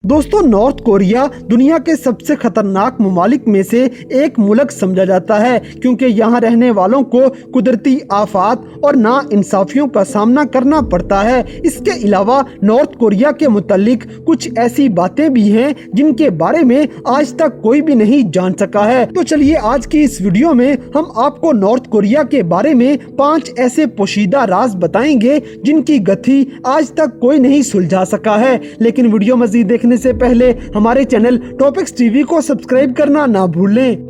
दोस्तों, north Korea दुनिया के सबसे खतरनाक ममालिक में से एक मुल्क समझा जाता है क्योंकि यहाँ रहने वालों को कुदरती आफात और नाइंसाफियों का सामना करना पड़ता है। इसके अलावा नॉर्थ कोरिया के मुतालिक कुछ ऐसी बातें भी हैं जिनके बारे में आज तक कोई भी नहीं जान सका है। तो चलिए आज की इस वीडियो में हम आपको नॉर्थ कोरिया के बारे में 5 ऐसे पोशीदा राज बताएंगे जिनकी गथी आज तक कोई नहीं सुलझा सका है। लेकिन वीडियो मजीद देखने से पहले हमारे चैनल टॉपिक्स टीवी को सब्सक्राइब करना ना भूलें।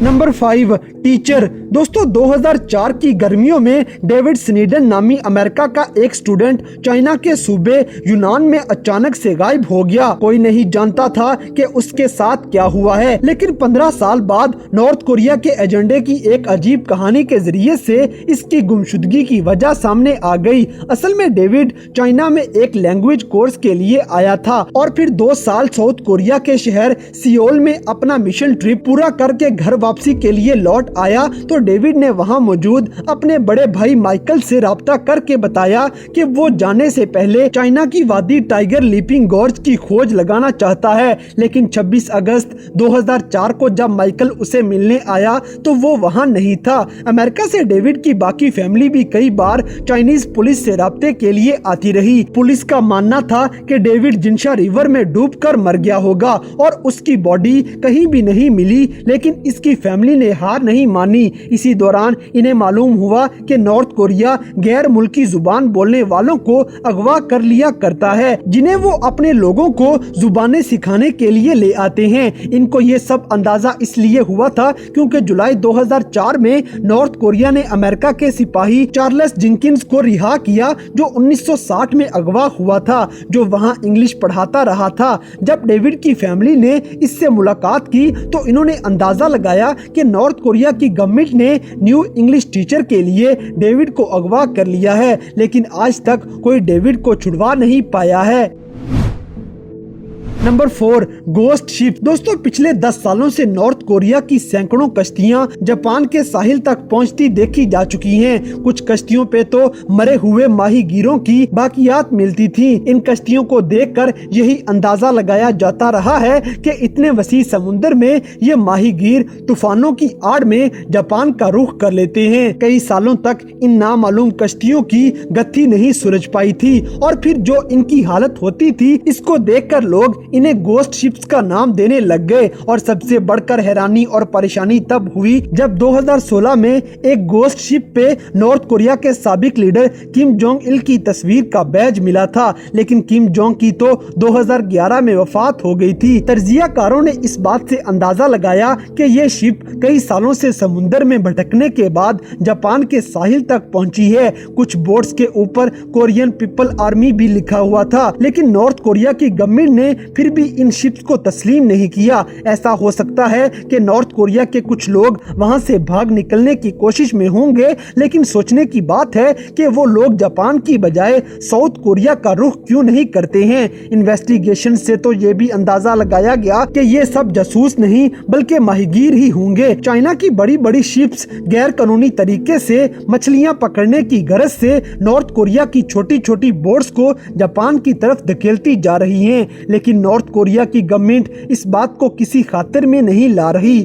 Number 5, teacher. दोस्तों, 2004 की गर्मियों में डेविड स्नीडन नामी अमेरिका का एक स्टूडेंट चाइना के सूबे यूनान में अचानक से गायब हो गया। कोई नहीं जानता था कि उसके साथ क्या हुआ है, लेकिन 15 साल बाद नॉर्थ कोरिया के एजेंडे की एक अजीब कहानी के जरिए से इसकी गुमशुदगी की वजह सामने आ गई। असल में डेविड चाइना में एक लैंग्वेज कोर्स के लिए आया था और फिर 2 साल साउथ कोरिया के शहर सियोल में अपना मिशन ट्रिप पूरा करके घर वापसी के लिए लौट आया तो डेविड ने वहां मौजूद अपने बड़े भाई माइकल से राब्ता करके बताया कि वो जाने से पहले चाइना की वादी टाइगर लीपिंग गॉर्ज की खोज लगाना चाहता है। लेकिन 26 अगस्त 2004 को जब माइकल उसे मिलने आया तो वो वहां नहीं था। अमेरिका से डेविड की बाकी फैमिली भी कई बार चाइनीज पुलिस से राब्ते के लिए आती रही। पुलिस का मानना था कि डेविड जिनशा रिवर में डूबकर मर गया होगा और उसकी बॉडी कहीं भी नहीं मिली, लेकिन इसकी फैमिली ने हार नहीं मानी। इसी दौरान इन्हें मालूम हुआ कि नॉर्थ कोरिया गैर मुल्की जुबान बोलने वालों को अगवा कर लिया करता है, जिन्हें वो अपने लोगों को जुबानें सिखाने के लिए ले आते हैं। इनको ये सब अंदाजा इसलिए हुआ था क्योंकि जुलाई 2004 में नॉर्थ कोरिया ने अमेरिका के सिपाही चार्ल्स जिंकिंस को रिहा किया, जो 1960 में अगवा हुआ था, जो वहाँ इंग्लिश पढ़ाता रहा था। जब डेविड की फैमिली ने इससे मुलाकात की तो इन्होंने अंदाजा लगाया कि नॉर्थ कोरिया की गवर्नमेंट ने न्यू इंग्लिश टीचर के लिए डेविड को अगवा कर लिया है, लेकिन आज तक कोई डेविड को छुड़वा नहीं पाया है। Number 4, ghost ship. दोस्तों, पिछले 10 सालों से नॉर्थ कोरिया की सैकड़ों कश्तियां जापान के साहिल तक पहुंचती देखी जा चुकी हैं। कुछ कश्तियों पे तो मरे हुए माहीगीरों की बाकियात मिलती थी। इन कश्तियों को देखकर यही अंदाजा लगाया जाता रहा है कि इतने वसी समुद्र में ये माहीगीर तूफानों की आड़ में जापान का रुख कर लेते हैं। कई सालों तक इन नामालूम कश्तियों की गति नहीं सुलझ पाई थी और फिर जो इनकी हालत होती थी, इसको देखकर लोग इन्हें गोस्ट शिप्स का नाम देने लग गए। और सबसे बढ़कर हैरानी और परेशानी तब हुई जब 2016 में एक गोस्ट शिप पे नॉर्थ कोरिया के साबिक लीडर किम जोंग इल की तस्वीर का बैज मिला था, लेकिन किम जोंग की तो 2011 में वफात हो गई थी। तर्जियाकारों ने इस बात से अंदाजा लगाया कि ये शिप कई सालों से समुद्र में भटकने के बाद जापान के साहिल तक पहुंची है। कुछ बोट्स के ऊपर कोरियन पीपल आर्मी भी लिखा हुआ था, लेकिन नॉर्थ कोरिया की गवर्नमेंट ने फिर भी इन शिप्स को तस्लीम नहीं किया। ऐसा हो सकता है कि नॉर्थ कोरिया के कुछ लोग वहां से भाग निकलने की कोशिश में होंगे, लेकिन सोचने की बात है कि वो लोग जापान की बजाय साउथ कोरिया का रुख क्यों नहीं करते हैं। इन्वेस्टिगेशन से तो ये भी अंदाजा लगाया गया कि ये सब जासूस नहीं बल्कि माहीगीर ही होंगे। चाइना की बड़ी बड़ी शिप्स गैर कानूनी तरीके से मछलियां पकड़ने की गरज से नॉर्थ कोरिया की छोटी छोटी बोट्स को जापान की तरफ धकेलती जा रही हैं, लेकिन नॉर्थ कोरिया की गवर्नमेंट इस बात को किसी खातिर में नहीं ला रही।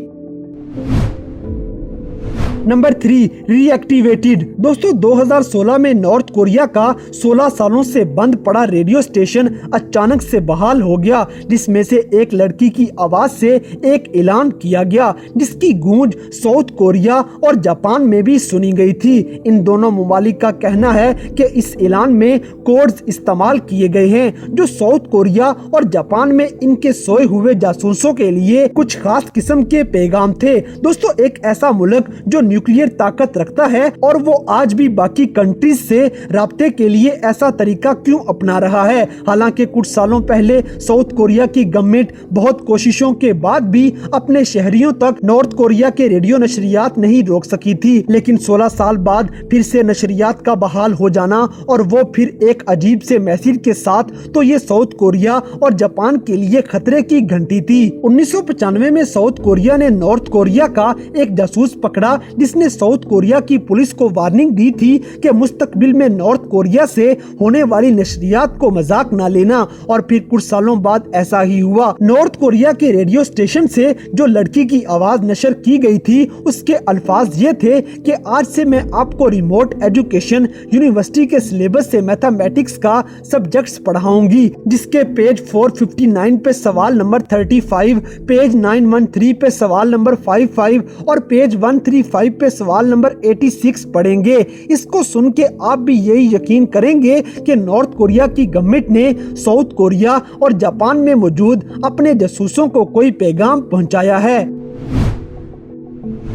Number 3, reactivated. दोस्तों, 2016 में नॉर्थ कोरिया का 16 सालों से बंद पड़ा रेडियो स्टेशन अचानक से बहाल हो गया, जिसमें से एक लड़की की आवाज से एक ऐलान किया गया जिसकी गूंज साउथ कोरिया और जापान में भी सुनी गई थी। इन दोनों ममालिक का कहना है कि इस ऐलान में कोड्स इस्तेमाल किए गए हैं जो साउथ कोरिया और जापान में इनके सोए हुए जासूसों के लिए कुछ खास किस्म के पैगाम थे। दोस्तों, एक ऐसा मुल्क जो न्यूक्लियर ताकत रखता है और वो आज भी बाकी कंट्रीज से राब्ते के लिए ऐसा तरीका क्यों अपना रहा है। हालांकि कुछ सालों पहले साउथ कोरिया की गवर्नमेंट बहुत कोशिशों के बाद भी अपने शहरियों तक नॉर्थ कोरिया के रेडियो नशरियात नहीं रोक सकी थी, लेकिन 16 साल बाद फिर से नशरियात का बहाल हो जाना और वो फिर एक अजीब से मैसेज के साथ, तो ये साउथ कोरिया और जापान के लिए खतरे की घंटी थी। 1995 में साउथ कोरिया ने नॉर्थ कोरिया का एक जासूस पकड़ा जिसने साउथ कोरिया की पुलिस को वार्निंग दी थी कि मुस्तकबिल में नॉर्थ कोरिया से होने वाली नशरियात को मजाक न लेना, और फिर कुछ सालों बाद ऐसा ही हुआ। नॉर्थ कोरिया के रेडियो स्टेशन से जो लड़की की आवाज नशर की गई थी उसके अल्फाज ये थे कि आज से मैं आपको रिमोट एजुकेशन यूनिवर्सिटी के सिलेबस से मैथमेटिक्स का सब्जेक्ट्स पढ़ाऊंगी, जिसके पेज 459 पे सवाल नंबर 35, पेज 913 पे सवाल नंबर 55 और पेज 135 पे सवाल नंबर 86 पढ़ेंगे। इसको सुन के आप भी यही यकीन करेंगे कि नॉर्थ कोरिया की गवर्नमेंट ने साउथ कोरिया और जापान में मौजूद अपने जासूसों को कोई पैगाम पहुंचाया है।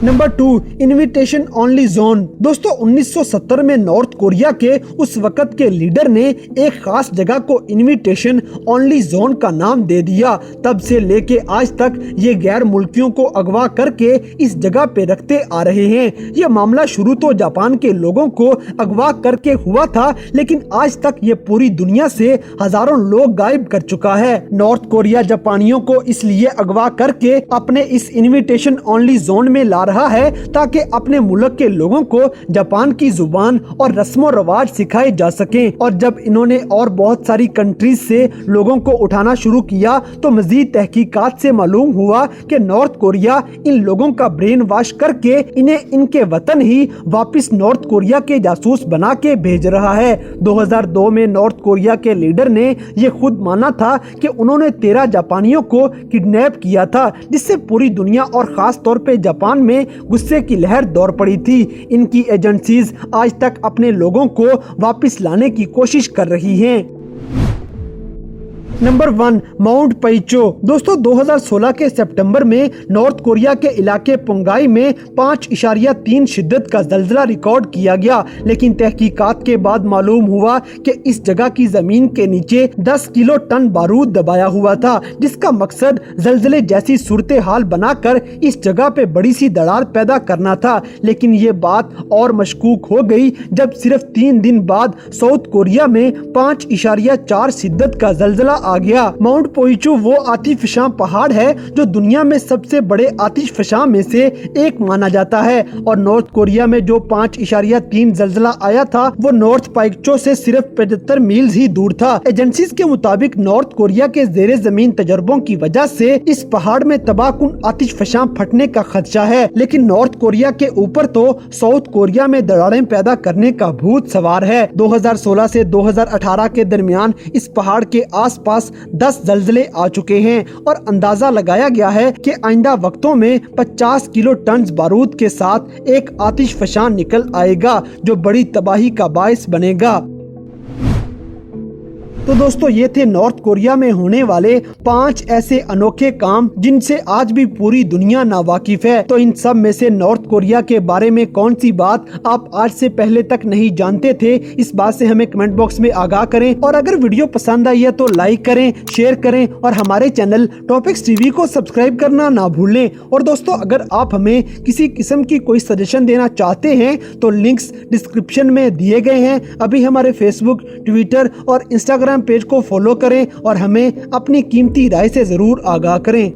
Number 2, invitation only zone. दोस्तों 1970 में नॉर्थ कोरिया के उस वक्त के लीडर ने एक खास जगह को इनविटेशन ओनली जोन का नाम दे दिया। तब से लेके आज तक ये गैर मुल्कियों को अगवा करके इस जगह पे रखते आ रहे हैं। ये मामला शुरू तो जापान के लोगों को अगवा करके हुआ था, लेकिन आज तक ये पूरी दुनिया से हजारों लोग गायब कर चुका है। नॉर्थ कोरिया जापानियों को इसलिए अगवा करके अपने इस इनविटेशन ओनली जोन में ला रहा है ताकि अपने मुल्क के लोगों को जापान की जुबान और रस्मो रवाज सिखाए जा सकें। और जब इन्होंने और बहुत सारी कंट्रीज से लोगों को उठाना शुरू किया तो मजीद तहकीकात से मालूम हुआ कि नॉर्थ कोरिया इन लोगों का ब्रेन वॉश करके इन्हें इनके वतन ही वापस नॉर्थ कोरिया के जासूस बना के भेज रहा है। 2002 में नॉर्थ कोरिया के लीडर ने ये खुद माना था कि उन्होंने 13 जापानियों को किडनैप किया था, जिससे पूरी दुनिया और खास तौर पे जापान में गुस्से की लहर दौड़ पड़ी थी। इनकी एजेंसीज आज तक अपने लोगों को वापस लाने की कोशिश कर रही हैं। नंबर 1, माउंट पैचो। दोस्तों 2016 के सितंबर में नॉर्थ कोरिया के इलाके पुंगाई में 5.3 शिद्दत का जल्जला रिकॉर्ड किया गया, लेकिन तहकीकात के बाद मालूम हुआ कि इस जगह की जमीन के नीचे 10 किलो टन बारूद दबाया हुआ था, जिसका मकसद जल्जले जैसी सूरत हाल बनाकर इस जगह पे बड़ी सी दरार पैदा करना था। लेकिन ये बात और मशकूक हो गई जब सिर्फ 3 दिन बाद साउथ कोरिया में 5.4 शिद्दत का जल्जला आ गया। माउंट पोइचो वो आतिशफशां पहाड़ है जो दुनिया में सबसे बड़े आतिशफशां में से एक माना जाता है, और नॉर्थ कोरिया में जो 5.3 जल्जला आया था वो नॉर्थ पोइचो से सिर्फ 75 मील ही दूर था। एजेंसीज के मुताबिक नॉर्थ कोरिया के जेरे जमीन तजर्बों की वजह से इस पहाड़ में तबाहकुन आतिशफशां फटने का खदशा है, लेकिन नॉर्थ कोरिया के ऊपर तो साउथ कोरिया में दरारें पैदा करने का भूत सवार है। 2016 से 2018 के दरमियान इस पहाड़ के आसपास 10 जल्जले आ चुके हैं, और अंदाजा लगाया गया है कि आइंदा वक्तों में 50 किलो टन बारूद के साथ एक आतिशफशां निकल आएगा जो बड़ी तबाही का बायस बनेगा। तो दोस्तों ये थे नॉर्थ कोरिया में होने वाले 5 ऐसे अनोखे काम जिनसे आज भी पूरी दुनिया नावाकिफ है। तो इन सब में से नॉर्थ कोरिया के बारे में कौन सी बात आप आज से पहले तक नहीं जानते थे, इस बात से हमें कमेंट बॉक्स में आगाह करें। और अगर वीडियो पसंद आई है तो लाइक करें, शेयर करें और हमारे चैनल टॉपिक्स टीवी को सब्सक्राइब करना ना भूलें। और दोस्तों अगर आप हमें किसी किस्म की कोई सजेशन देना चाहते हैं तो लिंक्स डिस्क्रिप्शन में दिए गए हैं। अभी हमारे फेसबुक, ट्विटर और इंस्टाग्राम पेज को फॉलो करें और हमें अपनी कीमती राय से जरूर आगाह करें।